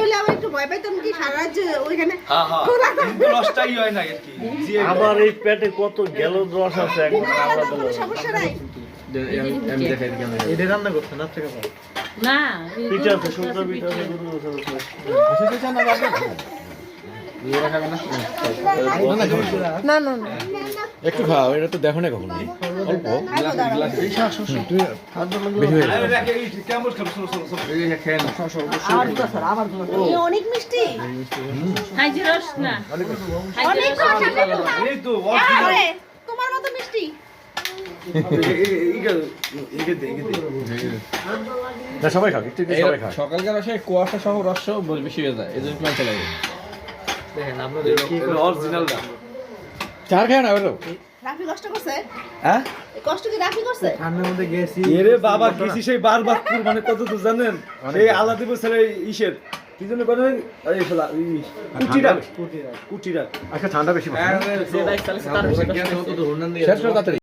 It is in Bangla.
হইলে আবার একটু ভয় পাইতাম কি সারা রাত যে ওইখানে রসটাই হয় না আর কি আমার এই পেটে কত গেল রস আছে একদম আলাদা কোনো সমস্যা নাই। আমি দেখাই দিই কেমন এটা রান্না করতে না থেকে না পিঠা আছে সুন্দর পিঠা আছে গরু আছে না না না একটু খাও এটা তো দেখো না কখনো অল্প বেশি হয়ে যাবে। কেমন খেয়ে এই অনেক মিষ্টি হাইজি রস না অনেক এই তো আরে তোমার মতো মিষ্টি না সবাই খাও একটু একটু সবাই খাও সকালকার রসে কুয়াশা সহ রস বেশি হয়ে যায় এই জন্য ক্লান্ত লাগে অরিজিনাল না চার খায় না বলো রাফি কষ্ট করছে হ্যাঁ এই কষ্ট কি রাফি করছে ঠান্ডার মধ্যে গেছি এরে বাবা গেছি সেই বারবার মানে কত তো জানেন সেই আলাদা বছর ইসের কি জন্য করে এই ফেলা কুটিরা আচ্ছা ঠান্ডা বেশি যে বাইক চালাচ্ছে তার বেশি কষ্ট হতো তো হুন্ডান দিয়ে শেষ করো তাড়াতাড়ি